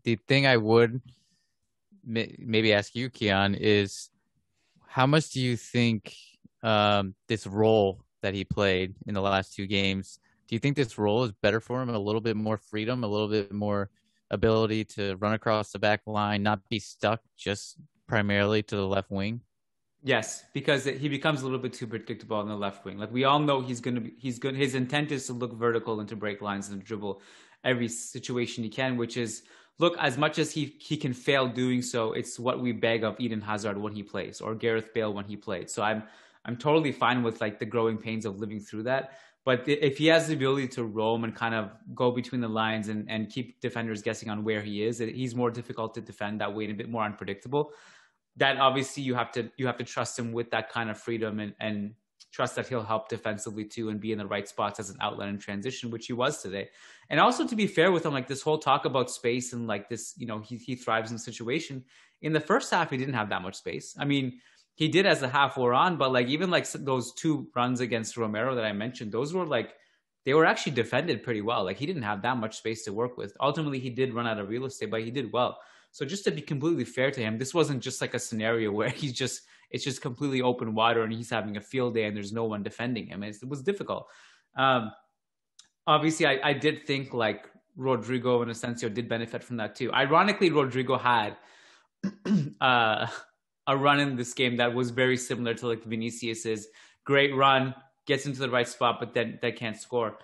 the thing I would maybe ask you, Kiyan, is how much do you think this role that he played in the last two games, do you think this role is better for him? A little bit more freedom, a little bit more ability to run across the back line, not be stuck just primarily to the left wing? Yes, because he becomes a little bit too predictable on the left wing. Like we all know he's good. His intent is to look vertical and to break lines and dribble every situation he can, which is look, as much as he can fail doing so, it's what we beg of Eden Hazard when he plays or Gareth Bale when he played. So I'm totally fine with like the growing pains of living through that. But if he has the ability to roam and kind of go between the lines and keep defenders guessing on where he is, he's more difficult to defend that way and a bit more unpredictable. That obviously you have to trust him with that kind of freedom and trust that he'll help defensively too and be in the right spots as an outlet in transition, which he was today. And also to be fair with him, like this whole talk about space and like this, he thrives in the situation. In the first half, he didn't have that much space. I mean, he did as the half wore on, but like even like those two runs against Romero that I mentioned, those were like, they were actually defended pretty well. Like he didn't have that much space to work with. Ultimately, he did run out of real estate, but he did well. So just to be completely fair to him, this wasn't just like a scenario where it's just completely open water and he's having a field day and there's no one defending him. It was difficult. Obviously, I did think like Rodrigo and Asensio did benefit from that too. Ironically, Rodrigo had a run in this game that was very similar to like Vinicius's great run, gets into the right spot, but then they can't score.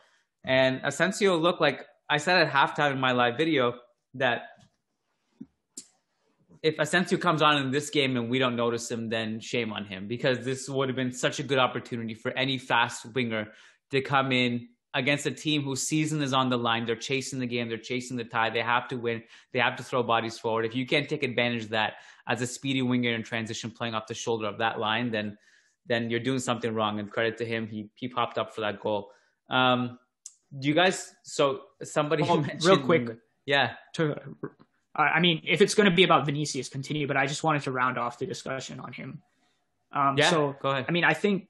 And Asensio looked like I said at halftime in my live video that if Asensio comes on in this game and we don't notice him, then shame on him, because this would have been such a good opportunity for any fast winger to come in against a team whose season is on the line. They're chasing the game. They're chasing the tie. They have to win. They have to throw bodies forward. If you can't take advantage of that as a speedy winger in transition playing off the shoulder of that line, then you're doing something wrong. And credit to him, he popped up for that goal. Do you guys, so somebody mentioned... Real quick. Yeah. I mean, if it's going to be about Vinicius, continue, but I just wanted to round off the discussion on him. So go ahead. I mean, I think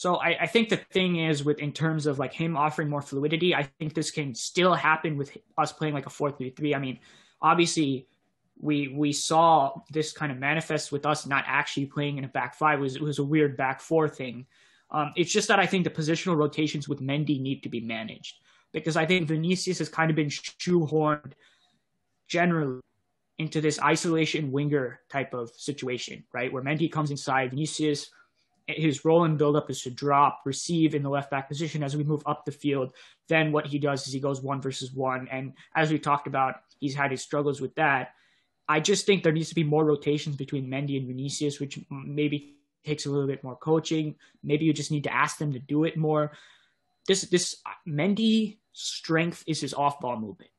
the thing is in terms of like him offering more fluidity, I think this can still happen with us playing like a 4-3-3. I mean, obviously we saw this kind of manifest with us not actually playing in a back five. It was a weird back four thing. It's just that I think the positional rotations with Mendy need to be managed, because I think Vinicius has kind of been shoehorned generally into this isolation winger type of situation, right? Where Mendy comes inside, Vinicius, his role in build-up is to drop, receive in the left-back position as we move up the field. Then what he does is he goes 1-versus-1. And as we talked about, he's had his struggles with that. I just think there needs to be more rotations between Mendy and Vinicius, which maybe takes a little bit more coaching. Maybe you just need to ask them to do it more. This Mendy strength is his off-ball movement.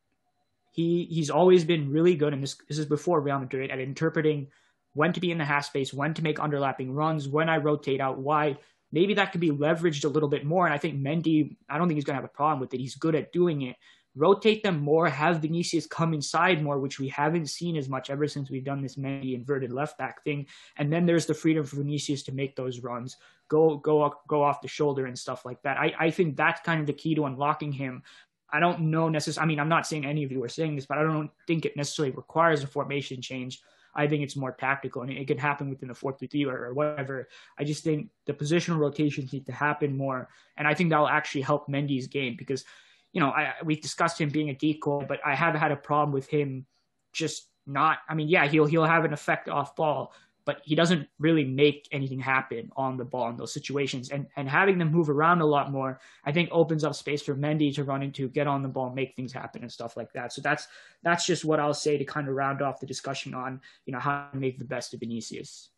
He's always been really good, and this is before Real Madrid, at interpreting when to be in the half space, when to make underlapping runs, when I rotate out wide. Maybe that could be leveraged a little bit more, and I think Mendy, I don't think he's going to have a problem with it. He's good at doing it. Rotate them more, have Vinicius come inside more, which we haven't seen as much ever since we've done this Mendy inverted left back thing. And then there's the freedom for Vinicius to make those runs, go off the shoulder and stuff like that. I think that's kind of the key to unlocking him. I don't know necessarily. I mean, I'm not saying any of you are saying this, but I don't think it necessarily requires a formation change. I think it's more tactical, and it could happen within the 4-3-3 or whatever. I just think the positional rotations need to happen more, and I think that will actually help Mendy's game, because, we discussed him being a decoy, but I have had a problem with him just not. I mean, yeah, he'll have an effect off ball, but he doesn't really make anything happen on the ball in those situations. And having them move around a lot more, I think, opens up space for Mendy to run into, get on the ball, make things happen and stuff like that. So that's just what I'll say to kind of round off the discussion on, how to make the best of Vinicius.